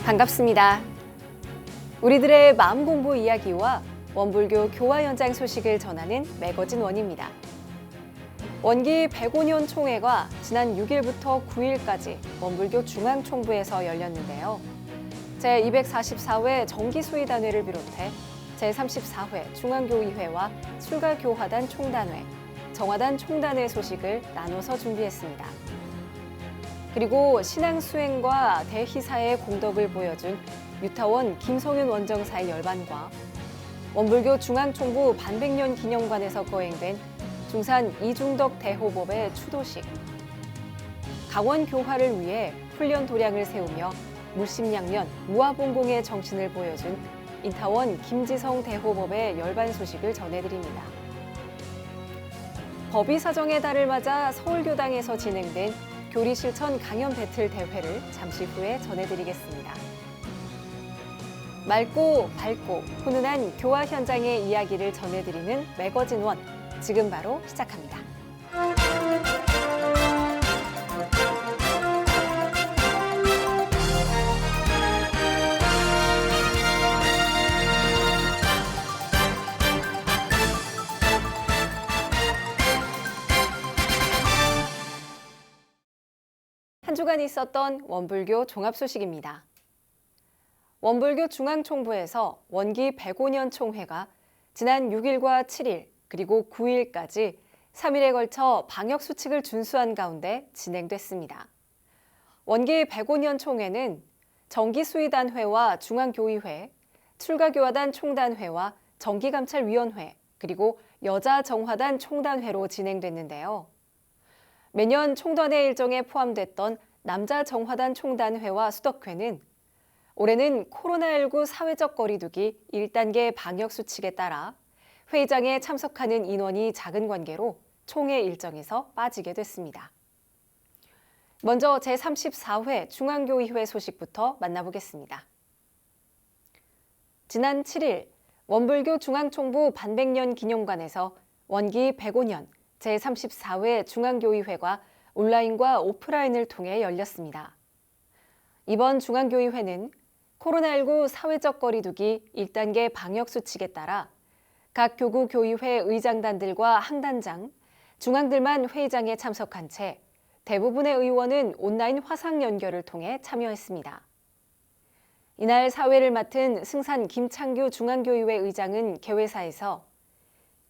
반갑습니다. 우리들의 마음 공부 이야기와 원불교 교화 현장 소식을 전하는 매거진 원입니다. 원기 105년 총회가 지난 6일부터 9일까지 원불교 중앙총부에서 열렸는데요. 제244회 정기수의단회를 비롯해 제34회 중앙교의회와 출가교화단 총단회, 정화단 총단회 소식을 나눠서 준비했습니다. 그리고 신앙수행과 대희사의 공덕을 보여준 유타원 김성윤 원정사의 열반과 원불교 중앙총부 반백년 기념관에서 거행된 중산 이중덕 대호법의 추도식, 강원 교화를 위해 훈련 도량을 세우며 무심양면 무아봉공의 정신을 보여준 인타원 김지성 대호법의 열반 소식을 전해드립니다. 법의 사정의 달을 맞아 서울교당에서 진행된 교리실천 강연 배틀 대회를 잠시 후에 전해드리겠습니다. 맑고 밝고 훈훈한 교화 현장의 이야기를 전해드리는 매거진 원, 지금 바로 시작합니다. 한 주간 있었던 원불교 종합 소식입니다. 원불교 중앙총부에서 원기 105년 총회가 지난 6일과 7일 그리고 9일까지 3일에 걸쳐 방역수칙을 준수한 가운데 진행됐습니다. 원기 105년 총회는 정기수의단회와 중앙교의회, 출가교화단 총단회와 정기감찰위원회, 그리고 여자정화단 총단회로 진행됐는데요. 매년 총단회 일정에 포함됐던 남자정화단 총단회와 수덕회는 올해는 코로나19 사회적 거리두기 1단계 방역수칙에 따라 회의장에 참석하는 인원이 작은 관계로 총회 일정에서 빠지게 됐습니다. 먼저 제34회 중앙교의회 소식부터 만나보겠습니다. 지난 7일 원불교 중앙총부 반백년 기념관에서 원기 105년 제34회 중앙교의회가 온라인과 오프라인을 통해 열렸습니다. 이번 중앙교의회는 코로나19 사회적 거리두기 1단계 방역수칙에 따라 각 교구 교의회 의장단들과 항단장, 중앙들만 회의장에 참석한 채 대부분의 의원은 온라인 화상 연결을 통해 참여했습니다. 이날 사회를 맡은 승산 김창규 중앙교의회 의장은 개회사에서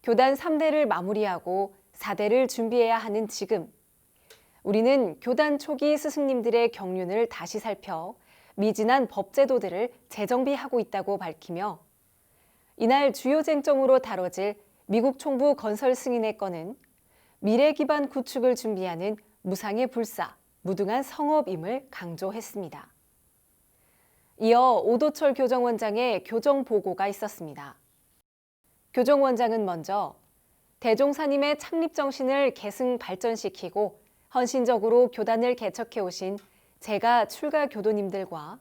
교단 3대를 마무리하고 4대를 준비해야 하는 지금, 우리는 교단 초기 스승님들의 경륜을 다시 살펴 미진한 법제도들을 재정비하고 있다고 밝히며 이날 주요 쟁점으로 다뤄질 미국 총부 건설 승인의 건은 미래 기반 구축을 준비하는 무상의 불사, 무등한 성업임을 강조했습니다. 이어 오도철 교정원장의 교정 보고가 있었습니다. 교정원장은 먼저 대종사님의 창립 정신을 계승 발전시키고 헌신적으로 교단을 개척해 오신 제가 출가 교도님들과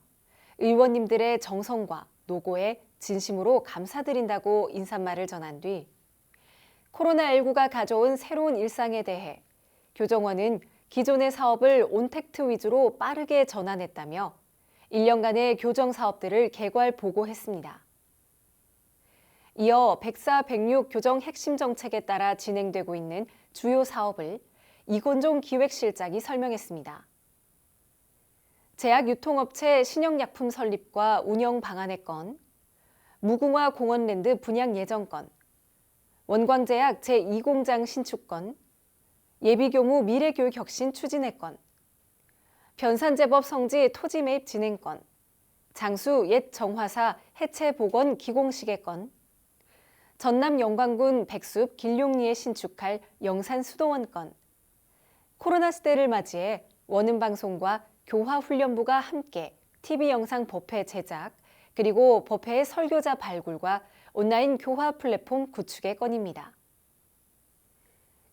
의원님들의 정성과 노고에 진심으로 감사드린다고 인사말을 전한 뒤 코로나19가 가져온 새로운 일상에 대해 교정원은 기존의 사업을 온택트 위주로 빠르게 전환했다며 1년간의 교정 사업들을 개괄 보고했습니다. 이어 104, 106 교정 핵심 정책에 따라 진행되고 있는 주요 사업을 이건종 기획실장이 설명했습니다. 제약 유통업체 신형약품 설립과 운영 방안의 건, 무궁화 공원랜드 분양 예정 건, 원광제약 제2공장 신축 건, 예비교무 미래교육 혁신 추진의 건, 변산제법 성지 토지 매입 진행 건, 장수 옛 정화사 해체 복원 기공식의 건, 전남 영광군 백숲 길룡리에 신축할 영산수도원 건, 코로나 시대를 맞이해 원음방송과 교화훈련부가 함께 TV 영상 법회 제작, 그리고 법회의 설교자 발굴과 온라인 교화 플랫폼 구축의 건입니다.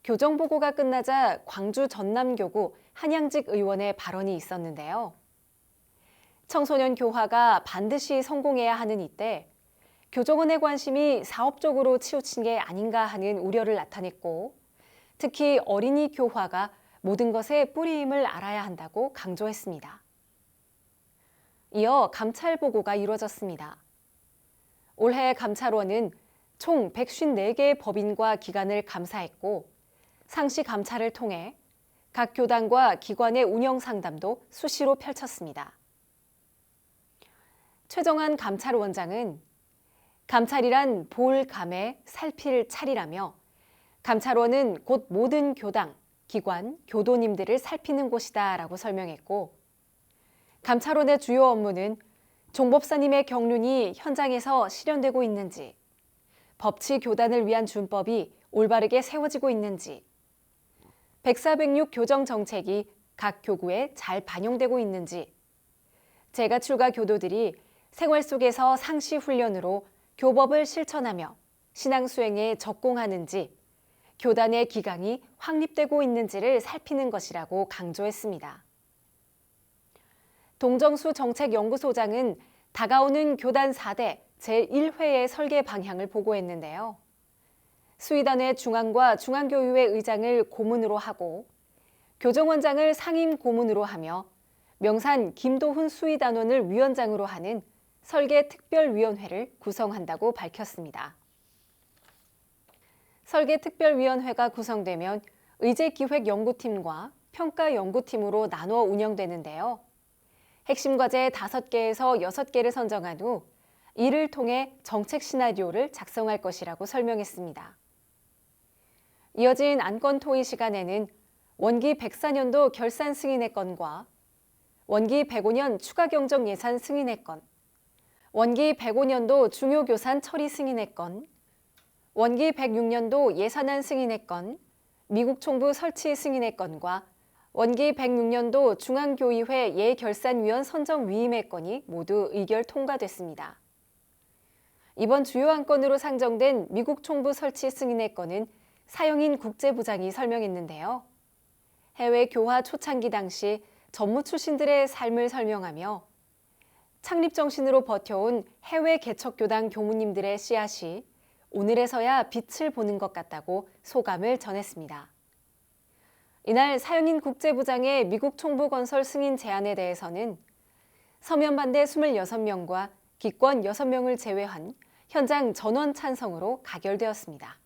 교정보고가 끝나자 광주 전남교구 한양직 의원의 발언이 있었는데요. 청소년 교화가 반드시 성공해야 하는 이때 교정원의 관심이 사업적으로 치우친 게 아닌가 하는 우려를 나타냈고 특히 어린이 교화가 모든 것의 뿌리임을 알아야 한다고 강조했습니다. 이어 감찰 보고가 이루어졌습니다. 올해 감찰원은 총 154개의 법인과 기관을 감사했고 상시 감찰을 통해 각 교단과 기관의 운영 상담도 수시로 펼쳤습니다. 최정한 감찰원장은 감찰이란 볼 감에 살필 찰이라며 감찰원은 곧 모든 교당, 기관, 교도님들을 살피는 곳이다 라고 설명했고 감찰원의 주요 업무는 종법사님의 경륜이 현장에서 실현되고 있는지, 법치 교단을 위한 준법이 올바르게 세워지고 있는지, 104, 106 교정 정책이 각 교구에 잘 반영되고 있는지, 재가 출가 교도들이 생활 속에서 상시 훈련으로 교법을 실천하며 신앙 수행에 적공하는지, 교단의 기강이 확립되고 있는지를 살피는 것이라고 강조했습니다. 동정수 정책연구소장은 다가오는 교단 4대 제1회의 설계 방향을 보고했는데요. 수의단회 중앙과 중앙교육회 의장을 고문으로 하고 교정원장을 상임 고문으로 하며 명산 김도훈 수의단원을 위원장으로 하는 설계특별위원회를 구성한다고 밝혔습니다. 설계특별위원회가 구성되면 의제기획연구팀과 평가연구팀으로 나누어 운영되는데요. 핵심 과제 5개에서 6개를 선정한 후 이를 통해 정책 시나리오를 작성할 것이라고 설명했습니다. 이어진 안건 토의 시간에는 원기 104년도 결산 승인의 건과 원기 105년 추가 경정 예산 승인의 건, 원기 105년도 중요교산 처리 승인의 건, 원기 106년도 예산안 승인의 건, 미국 총부 설치 승인의 건과 원기 106년도 중앙교의회 예결산위원 선정 위임의 건이 모두 의결 통과됐습니다. 이번 주요 안건으로 상정된 미국 총부 설치 승인의 건은 사영인 국제부장이 설명했는데요. 해외 교화 초창기 당시 전무 출신들의 삶을 설명하며 창립 정신으로 버텨온 해외 개척교당 교무님들의 씨앗이 오늘에서야 빛을 보는 것 같다고 소감을 전했습니다. 이날 사영인 국제부장의 미국 총부 건설 승인 제안에 대해서는 서면 반대 26명과 기권 6명을 제외한 현장 전원 찬성으로 가결되었습니다.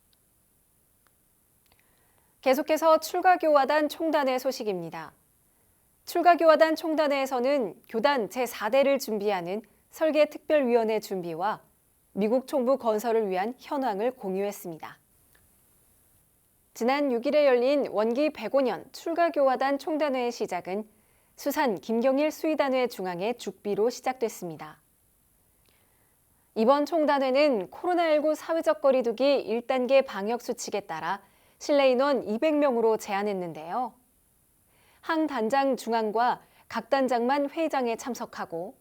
계속해서 출가교화단 총단회 소식입니다. 출가교화단 총단회에서는 교단 제4대를 준비하는 설계특별위원회 준비와 미국 총부 건설을 위한 현황을 공유했습니다. 지난 6일에 열린 원기 105년 출가교화단 총단회의 시작은 수산 김경일 수의단회 중앙의 죽비로 시작됐습니다. 이번 총단회는 코로나19 사회적 거리두기 1단계 방역수칙에 따라 실내 인원 200명으로 제한했는데요. 항 단장 중앙과 각 단장만 회의장에 참석하고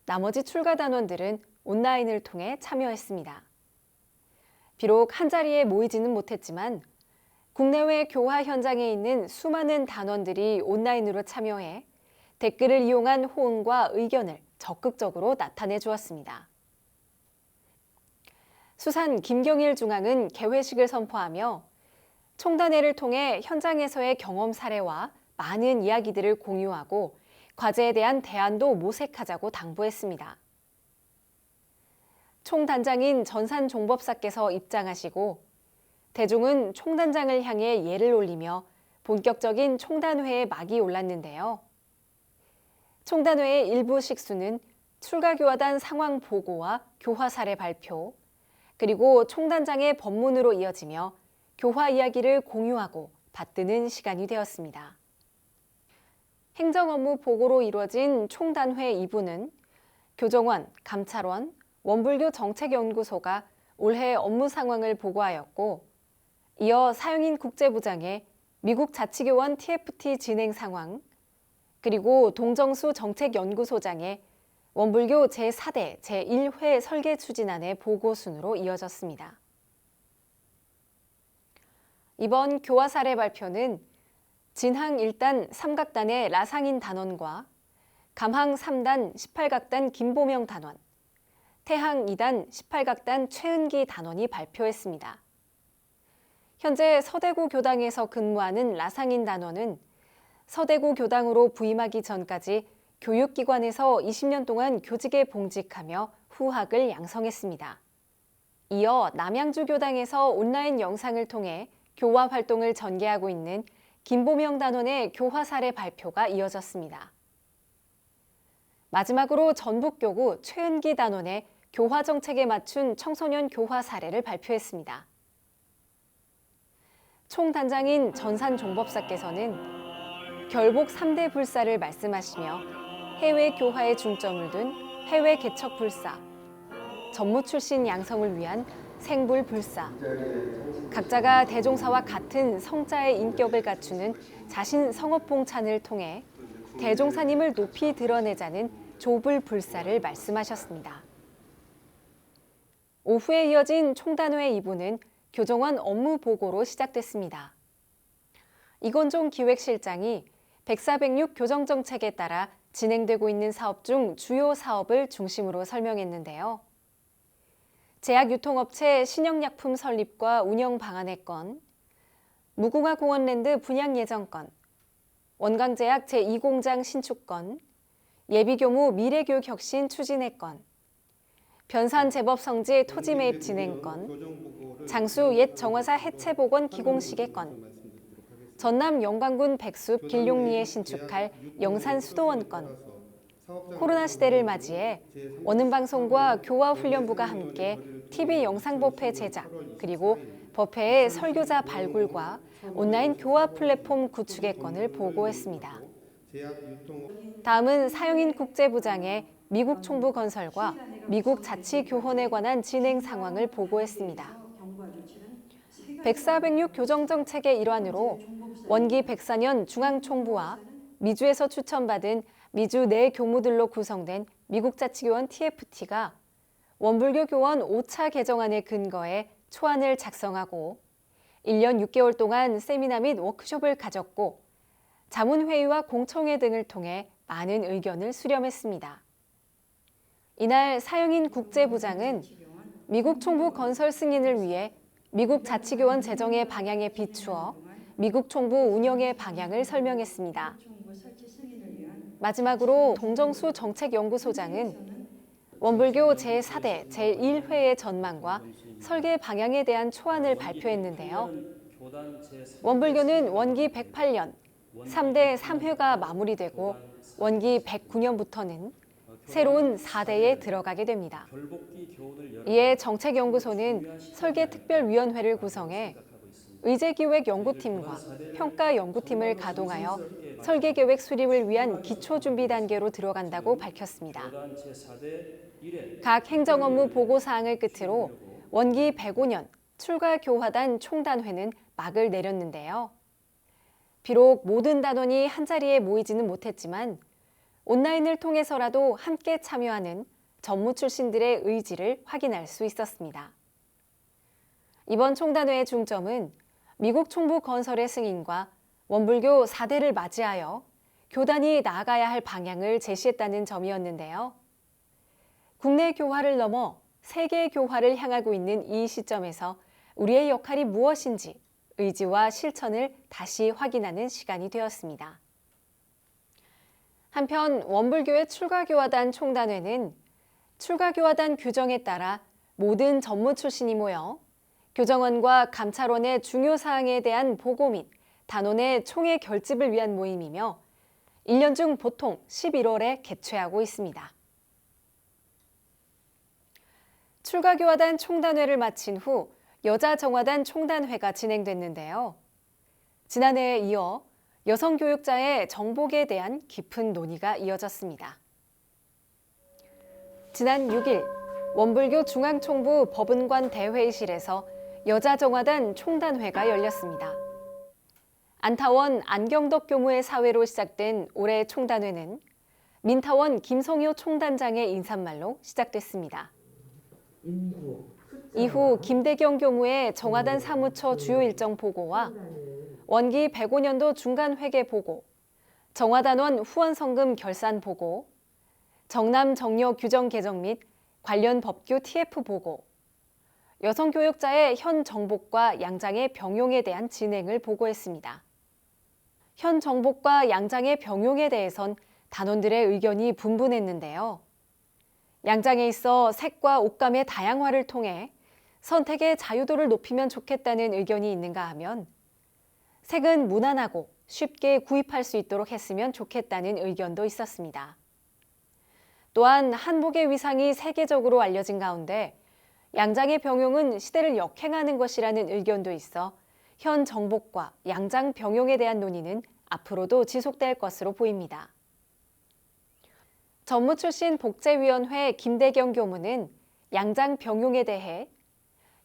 나머지 출가단원들은 온라인을 통해 참여했습니다. 비록 한자리에 모이지는 못했지만 국내외 교화 현장에 있는 수많은 단원들이 온라인으로 참여해 댓글을 이용한 호응과 의견을 적극적으로 나타내 주었습니다. 수산 김경일 중앙은 개회식을 선포하며 총단회를 통해 현장에서의 경험 사례와 많은 이야기들을 공유하고 과제에 대한 대안도 모색하자고 당부했습니다. 총단장인 전산 종법사께서 입장하시고 대중은 총단장을 향해 예를 올리며 본격적인 총단회의 막이 올랐는데요. 총단회의 일부 식수는 출가교화단 상황 보고와 교화 사례 발표, 그리고 총단장의 법문으로 이어지며 교화 이야기를 공유하고 받드는 시간이 되었습니다. 행정업무 보고로 이루어진 총단회 2부는 교정원, 감찰원, 원불교 정책연구소가 올해 업무 상황을 보고하였고 이어 사영인 국제부장의 미국 자치교원 TFT 진행 상황, 그리고 동정수 정책연구소장의 원불교 제4대 제1회 설계 추진안의 보고 순으로 이어졌습니다. 이번 교화 사례 발표는 진항 1단 삼각단의 라상인 단원과 감항 3단 18각단 김보명 단원, 태항 2단 18각단 최은기 단원이 발표했습니다. 현재 서대구 교당에서 근무하는 라상인 단원은 서대구 교당으로 부임하기 전까지 교육기관에서 20년 동안 교직에 봉직하며 후학을 양성했습니다. 이어 남양주 교당에서 온라인 영상을 통해 교화 활동을 전개하고 있는 김보명 단원의 교화 사례 발표가 이어졌습니다. 마지막으로 전북교구 최은기 단원의 교화 정책에 맞춘 청소년 교화 사례를 발표했습니다. 총단장인 전산 종법사께서는 결복 3대 불사를 말씀하시며 해외 교화에 중점을 둔 해외 개척 불사, 전무 출신 양성을 위한 생불 불사, 각자가 대종사와 같은 성자의 인격을 갖추는 자신 성업 봉찬을 통해 대종사님을 높이 드러내자는 조불 불사를 말씀하셨습니다. 오후에 이어진 총단회 2부는 교정원 업무 보고로 시작됐습니다. 이건종 기획실장이 104, 106 교정정책에 따라 진행되고 있는 사업 중 주요 사업을 중심으로 설명했는데요. 제약유통업체 신형약품 설립과 운영 방안의 건, 무궁화공원랜드 분양 예정 건, 원광제약 제2공장 신축 건, 예비교무 미래교육 혁신 추진의 건, 변산 제법 성지 토지 매입 진행 건, 장수 옛 정화사 해체 복원 기공식의 건, 전남 영광군 백숲 길룡리에 신축할 영산 수도원 건, 코로나 시대를 맞이해 원음방송과 교화훈련부가 함께 TV 영상법회 제작, 그리고 법회의 설교자 발굴과 온라인 교화 플랫폼 구축의 건을 보고했습니다. 다음은 사용인 국제부장의 미국 총부 건설과 미국 자치교헌에 관한 진행 상황을 보고했습니다. 104, 106 교정정책의 일환으로 원기 104년 중앙총부와 미주에서 추천받은 미주 내 교무들로 구성된 미국 자치교원 TFT가 원불교 교원 5차 개정안에 근거해 초안을 작성하고 1년 6개월 동안 세미나 및 워크숍을 가졌고 자문회의와 공청회 등을 통해 많은 의견을 수렴했습니다. 이날 사용인 국제부장은 미국 총부 건설 승인을 위해 미국 자치교원 재정의 방향에 비추어 미국 총부 운영의 방향을 설명했습니다. 마지막으로 동정수 정책연구소장은 원불교 제4대 제1회의 전망과 설계 방향에 대한 초안을 발표했는데요. 원불교는 원기 108년 3대 3회가 마무리되고 원기 109년부터는 새로운 4대에 들어가게 됩니다. 이에 정책연구소는 설계특별위원회를 구성해 의제기획연구팀과 평가연구팀을 가동하여 설계계획 수립을 위한 기초준비 단계로 들어간다고 밝혔습니다. 각 행정업무 보고사항을 끝으로 원기 105년 출가교화단 총단회는 막을 내렸는데요. 비록 모든 단원이 한자리에 모이지는 못했지만 온라인을 통해서라도 함께 참여하는 전무 출신들의 의지를 확인할 수 있었습니다. 이번 총단회의 중점은 미국 총부 건설의 승인과 원불교 4대를 맞이하여 교단이 나아가야 할 방향을 제시했다는 점이었는데요. 국내 교화를 넘어 세계 교화를 향하고 있는 이 시점에서 우리의 역할이 무엇인지 의지와 실천을 다시 확인하는 시간이 되었습니다. 한편 원불교의 출가교화단 총단회는 출가교화단 규정에 따라 모든 전무 출신이 모여 교정원과 감찰원의 중요 사항에 대한 보고 및 단원의 총회 결집을 위한 모임이며 1년 중 보통 11월에 개최하고 있습니다. 출가교화단 총단회를 마친 후 여자정화단 총단회가 진행됐는데요. 지난해에 이어 여성교육자의 정복에 대한 깊은 논의가 이어졌습니다. 지난 6일 원불교 중앙총부 법은관 대회의실에서 여자정화단 총단회가 열렸습니다. 안타원 안경덕 교무의 사회로 시작된 올해 총단회는 민타원 김성효 총단장의 인사말로 시작됐습니다. 이후 김대경 교무의 정화단 사무처 주요 일정 보고와 원기 105년도 중간회계 보고, 정화단원 후원성금 결산 보고, 정남 정여 규정 개정 및 관련 법규 TF 보고, 여성교육자의 현 정복과 양장의 병용에 대한 진행을 보고했습니다. 현 정복과 양장의 병용에 대해선 단원들의 의견이 분분했는데요. 양장에 있어 색과 옷감의 다양화를 통해 선택의 자유도를 높이면 좋겠다는 의견이 있는가 하면 색은 무난하고 쉽게 구입할 수 있도록 했으면 좋겠다는 의견도 있었습니다. 또한 한복의 위상이 세계적으로 알려진 가운데 양장의 병용은 시대를 역행하는 것이라는 의견도 있어 현 정복과 양장 병용에 대한 논의는 앞으로도 지속될 것으로 보입니다. 전무 출신 복제위원회 김대경 교무는 양장 병용에 대해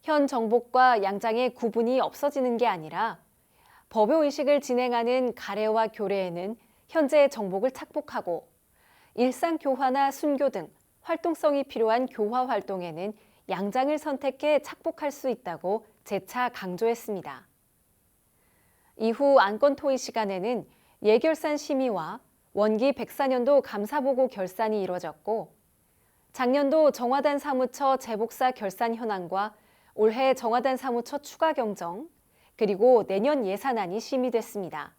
현 정복과 양장의 구분이 없어지는 게 아니라 법요의식을 진행하는 가래와 교례에는 현재 정복을 착복하고 일상교화나 순교 등 활동성이 필요한 교화 활동에는 양장을 선택해 착복할 수 있다고 재차 강조했습니다. 이후 안건 토의 시간에는 예결산 심의와 원기 104년도 감사보고 결산이 이뤄졌고 작년도 정화단 사무처 재복사 결산 현황과 올해 정화단 사무처 추가 경정, 그리고 내년 예산안이 심의됐습니다.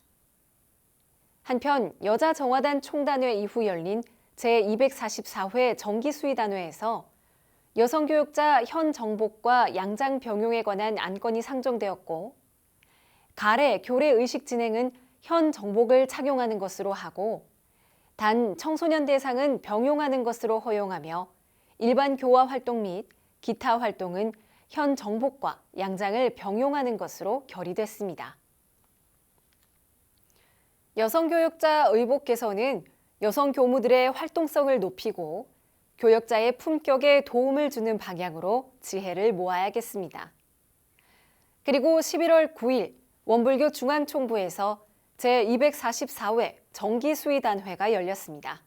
한편 여자 정화단 총단회 이후 열린 제244회 정기수의단회에서 여성교육자 현 정복과 양장 병용에 관한 안건이 상정되었고 가래, 교례 의식 진행은 현 정복을 착용하는 것으로 하고 단 청소년 대상은 병용하는 것으로 허용하며 일반 교화 활동 및 기타 활동은 현 정복과 양장을 병용하는 것으로 결의됐습니다. 여성교육자 의복 개선은 여성 교무들의 활동성을 높이고 교역자의 품격에 도움을 주는 방향으로 지혜를 모아야겠습니다. 그리고 11월 9일 원불교 중앙총부에서 제244회 정기수의단회가 열렸습니다.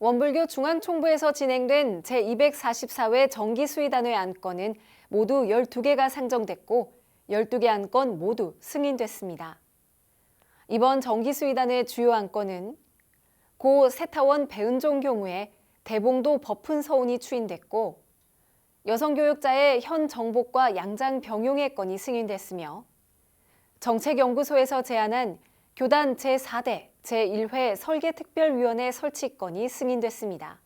원불교 중앙총부에서 진행된 제244회 정기수의단회 안건은 모두 12개가 상정됐고 12개 안건 모두 승인됐습니다. 이번 정기수의단회 주요 안건은 고 세타원 배은종 교무의 대봉도 법훈 서훈이 추인됐고 여성교육자의 현 정복과 양장 병용의 건이 승인됐으며 정책연구소에서 제안한 교단 제4대 제1회 설계특별위원회 설치건이 승인됐습니다.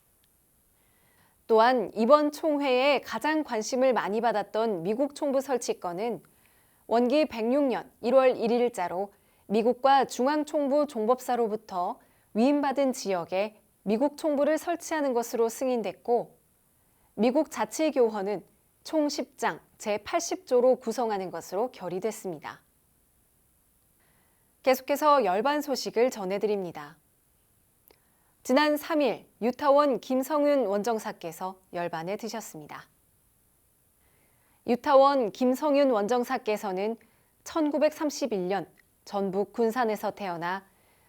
또한 이번 총회에 가장 관심을 많이 받았던 미국 총부 설치건은 원기 106년 1월 1일자로 미국과 중앙총부 종법사로부터 위임받은 지역에 미국 총부를 설치하는 것으로 승인됐고 미국 자치교헌은 총 10장 제80조로 구성하는 것으로 결의됐습니다. 계속해서 열반 소식을 전해드립니다. 지난 3일 유타원 김성윤 원정사께서 열반에 드셨습니다. 유타원 김성윤 원정사께서는 1931년 전북 군산에서 태어나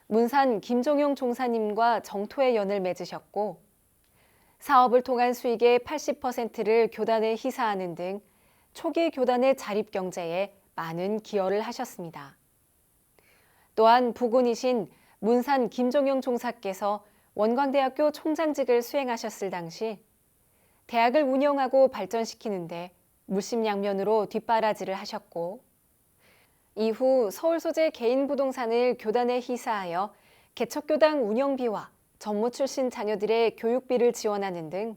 문산 김종용 종사님과 정토의 연을 맺으셨고 사업을 통한 수익의 80%를 교단에 희사하는 등 초기 교단의 자립경제에 많은 기여를 하셨습니다. 또한 부군이신 문산 김종용 종사께서 원광대학교 총장직을 수행하셨을 당시 대학을 운영하고 발전시키는데 물심양면으로 뒷바라지를 하셨고 이후 서울 소재 개인 부동산을 교단에 희사하여 개척교당 운영비와 전무 출신 자녀들의 교육비를 지원하는 등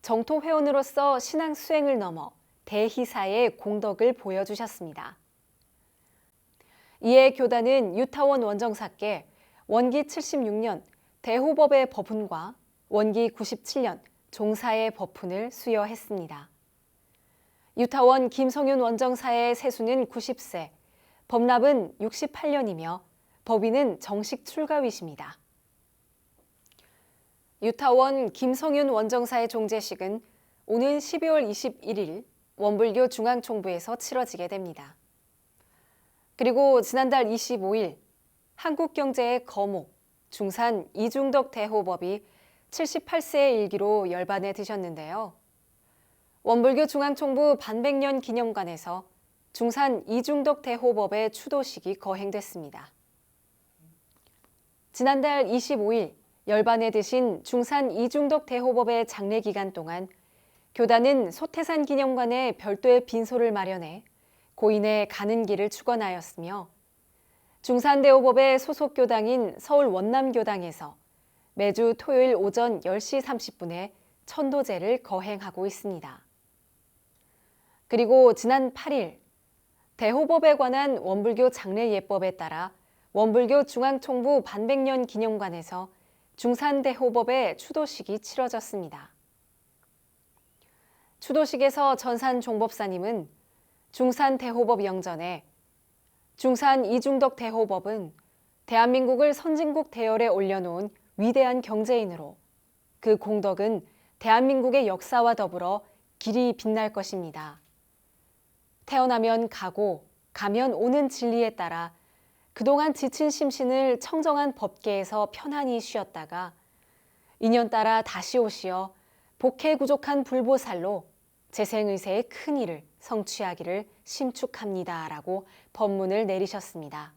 정토 회원으로서 신앙 수행을 넘어 대희사의 공덕을 보여주셨습니다. 이에 교단은 유타원 원정사께 원기 76년 대호법의 법훈과 원기 97년 종사의 법훈을 수여했습니다. 유타원 김성윤 원정사의 세수는 90세, 법납은 68년이며 법인은 정식 출가위십니다. 유타원 김성윤 원정사의 종제식은 오는 12월 21일 원불교 중앙총부에서 치러지게 됩니다. 그리고 지난달 25일 한국경제의 거목, 중산 이중덕 대호법이 78세의 일기로 열반에 드셨는데요. 원불교 중앙총부 반백년 기념관에서 중산 이중덕 대호법의 추도식이 거행됐습니다. 지난달 25일 열반에 드신 중산 이중덕 대호법의 장례 기간 동안 교단은 소태산 기념관에 별도의 빈소를 마련해 고인의 가는 길을 축원하였으며 중산대호법의 소속 교당인 서울 원남교당에서 매주 토요일 오전 10시 30분에 천도제를 거행하고 있습니다. 그리고 지난 8일 대호법에 관한 원불교 장례예법에 따라 원불교 중앙총부 반백년 기념관에서 중산대호법의 추도식이 치러졌습니다. 추도식에서 전산 종법사님은 중산대호법 영전에 중산 이중덕 대호법은 대한민국을 선진국 대열에 올려놓은 위대한 경제인으로 그 공덕은 대한민국의 역사와 더불어 길이 빛날 것입니다. 태어나면 가고 가면 오는 진리에 따라 그동안 지친 심신을 청정한 법계에서 편안히 쉬었다가 인연 따라 다시 오시어 복해 구족한 불보살로 재생의세의 큰 일을 성취하기를 심축합니다. 라고 법문을 내리셨습니다.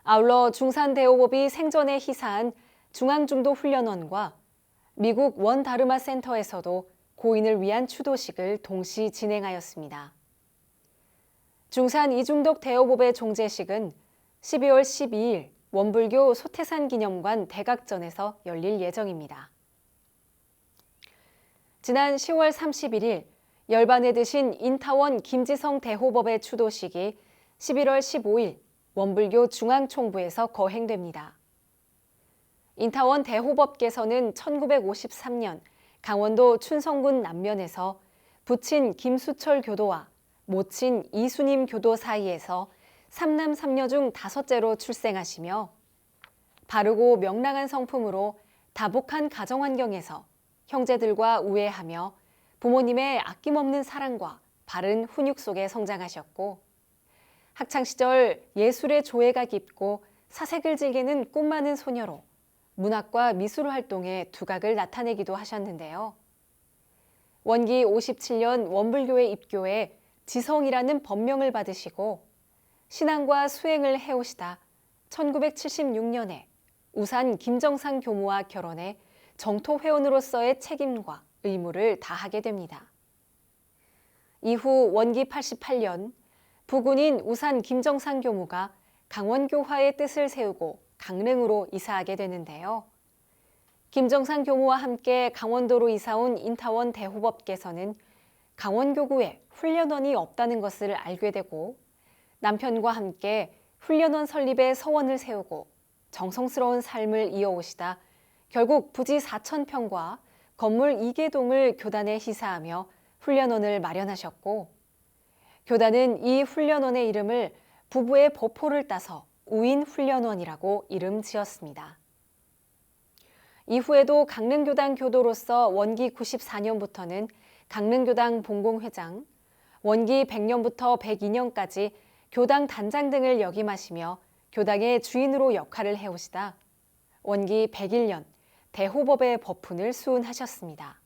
아울러 중산대호법이 생전에 희사한 중앙중도훈련원과 미국 원다르마 센터에서도 고인을 위한 추도식을 동시 진행하였습니다. 중산 이중덕 대호법의 종제식은 12월 12일 원불교 소태산 기념관 대각전에서 열릴 예정입니다. 지난 10월 31일 열반에 드신 인타원 김지성 대호법의 추도식이 11월 15일 원불교 중앙총부에서 거행됩니다. 인타원 대호법께서는 1953년 강원도 춘성군 남면에서 부친 김수철 교도와 모친 이수님 교도 사이에서 삼남 삼녀 중 5째로 출생하시며 바르고 명랑한 성품으로 다복한 가정환경에서 형제들과 우애하며 부모님의 아낌없는 사랑과 바른 훈육 속에 성장하셨고 학창시절 예술의 조예가 깊고 사색을 즐기는 꿈 많은 소녀로 문학과 미술 활동에 두각을 나타내기도 하셨는데요. 원기 57년 원불교에 입교해 지성이라는 법명을 받으시고 신앙과 수행을 해오시다 1976년에 우산 김정상 교무와 결혼해 정토 회원으로서의 책임과 의무를 다하게 됩니다. 이후 원기 88년 부군인 우산 김정상 교무가 강원교화의 뜻을 세우고 강릉으로 이사하게 되는데요. 김정상 교무와 함께 강원도로 이사온 인타원 대호법께서는 강원교구에 훈련원이 없다는 것을 알게 되고 남편과 함께 훈련원 설립에 서원을 세우고 정성스러운 삶을 이어오시다 결국 부지 4,000평과 건물 2개동을 교단에 희사하며 훈련원을 마련하셨고 교단은 이 훈련원의 이름을 부부의 법호를 따서 우인훈련원이라고 이름 지었습니다. 이후에도 강릉교당 교도로서 원기 94년부터는 강릉교당 본공회장, 원기 100년부터 102년까지 교당 단장 등을 역임하시며 교당의 주인으로 역할을 해오시다 원기 101년 대호법의 법훈을 수운하셨습니다.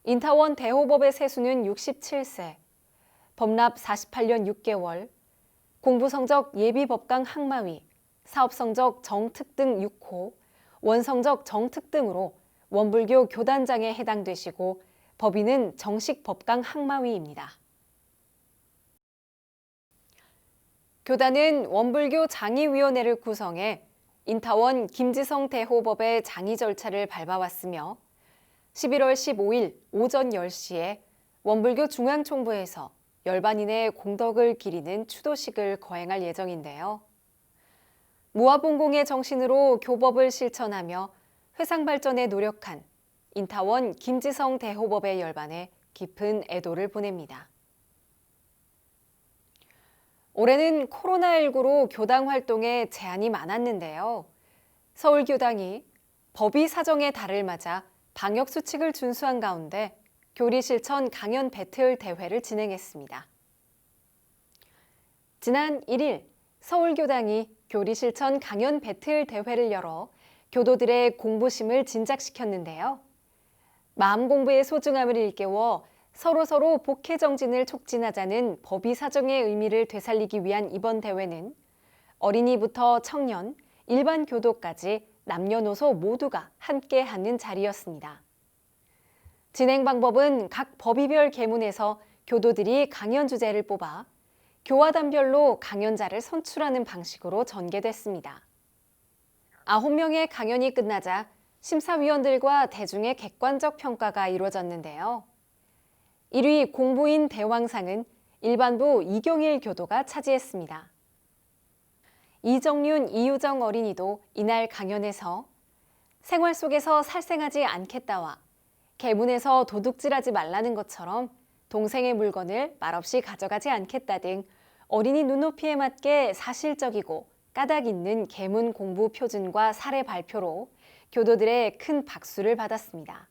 인타원 대호법의 세수는 67세, 법납 48년 6개월, 공부성적 예비법강 항마위, 사업성적 정특등 6호, 원성적 정특등으로 원불교 교단장에 해당되시고 법인은 정식 법강 항마위입니다. 교단은 원불교 장의위원회를 구성해 인타원 김지성 대호법의 장의 절차를 밟아왔으며 11월 15일 오전 10시에 원불교 중앙총부에서 열반인의 공덕을 기리는 추도식을 거행할 예정인데요. 무아봉공의 정신으로 교법을 실천하며 회상 발전에 노력한 인타원 김지성 대호법의 열반에 깊은 애도를 보냅니다. 올해는 코로나19로 교당 활동에 제한이 많았는데요. 서울교당이 법의 사정의 달을 맞아 방역수칙을 준수한 가운데 교리실천 강연 배틀 대회를 진행했습니다. 지난 1일 서울교당이 교리실천 강연 배틀 대회를 열어 교도들의 공부심을 진작시켰는데요. 마음 공부의 소중함을 일깨워 서로 복해정진을 촉진하자는 법의 사정의 의미를 되살리기 위한 이번 대회는 어린이부터 청년, 일반 교도까지 남녀노소 모두가 함께하는 자리였습니다. 진행 방법은 각 법의별 계문에서 교도들이 강연 주제를 뽑아 교화단별로 강연자를 선출하는 방식으로 전개됐습니다. 9명의 강연이 끝나자 심사위원들과 대중의 객관적 평가가 이루어졌는데요. 1위 공부인 대왕상은 일반부 이경일 교도가 차지했습니다. 이정윤, 이유정 어린이도 이날 강연에서 생활 속에서 살생하지 않겠다와 개문에서 도둑질하지 말라는 것처럼 동생의 물건을 말없이 가져가지 않겠다 등 어린이 눈높이에 맞게 사실적이고 까닭 있는 계문 공부 표준과 사례 발표로 교도들의 큰 박수를 받았습니다.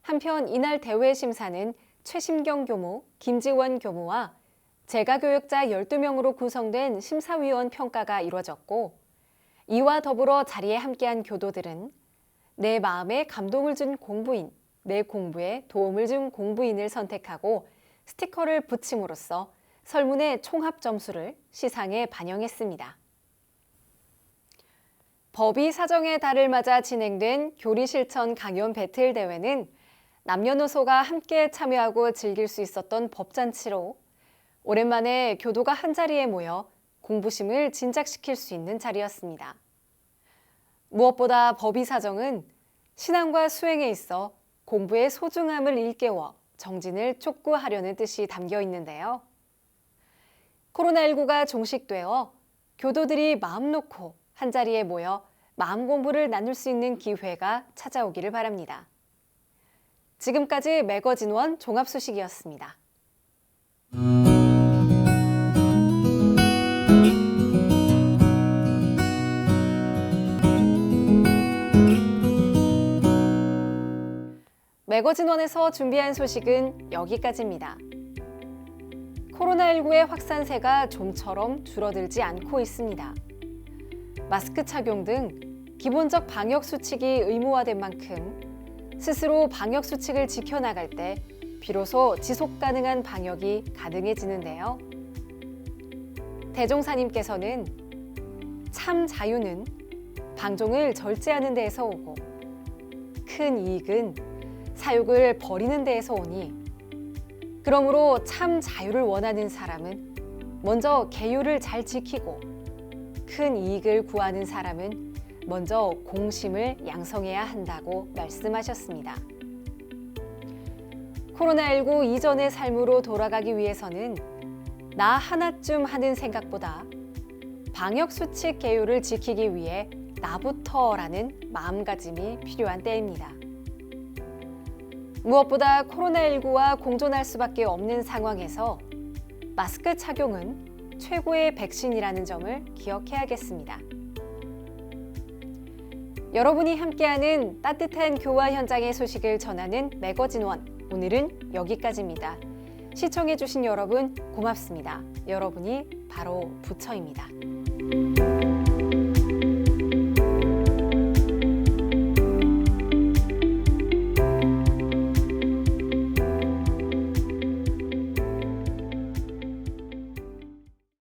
한편 이날 대회 심사는 최심경 교무, 김지원 교무와 재가교육자 12명으로 구성된 심사위원 평가가 이루어졌고, 이와 더불어 자리에 함께한 교도들은 내 마음에 감동을 준 공부인, 내 공부에 도움을 준 공부인을 선택하고 스티커를 붙임으로써 설문의 총합 점수를 시상에 반영했습니다. 법이 사정의 달을 맞아 진행된 교리실천 강연 배틀 대회는 남녀노소가 함께 참여하고 즐길 수 있었던 법잔치로 오랜만에 교도가 한자리에 모여 공부심을 진작시킬 수 있는 자리였습니다. 무엇보다 법이 사정은 신앙과 수행에 있어 공부의 소중함을 일깨워 정진을 촉구하려는 뜻이 담겨 있는데요. 코로나19가 종식되어 교도들이 마음 놓고 한자리에 모여 마음 공부를 나눌 수 있는 기회가 찾아오기를 바랍니다. 지금까지 매거진원 종합소식이었습니다. 매거진원에서 준비한 소식은 여기까지입니다. 코로나19의 확산세가 좀처럼 줄어들지 않고 있습니다. 마스크 착용 등 기본적 방역 수칙이 의무화된 만큼 스스로 방역 수칙을 지켜나갈 때 비로소 지속 가능한 방역이 가능해지는데요. 대종사님께서는 참 자유는 방종을 절제하는 데에서 오고 큰 이익은 사욕을 버리는 데에서 오니, 그러므로 참 자유를 원하는 사람은 먼저 계율을 잘 지키고 큰 이익을 구하는 사람은 먼저 공심을 양성해야 한다고 말씀하셨습니다. 코로나19 이전의 삶으로 돌아가기 위해서는 나 하나쯤 하는 생각보다 방역수칙 계율을 지키기 위해 나부터라는 마음가짐이 필요한 때입니다. 무엇보다 코로나19와 공존할 수밖에 없는 상황에서 마스크 착용은 최고의 백신이라는 점을 기억해야겠습니다. 여러분이 함께하는 따뜻한 교화 현장의 소식을 전하는 매거진원, 오늘은 여기까지입니다. 시청해주신 여러분 고맙습니다. 여러분이 바로 부처입니다.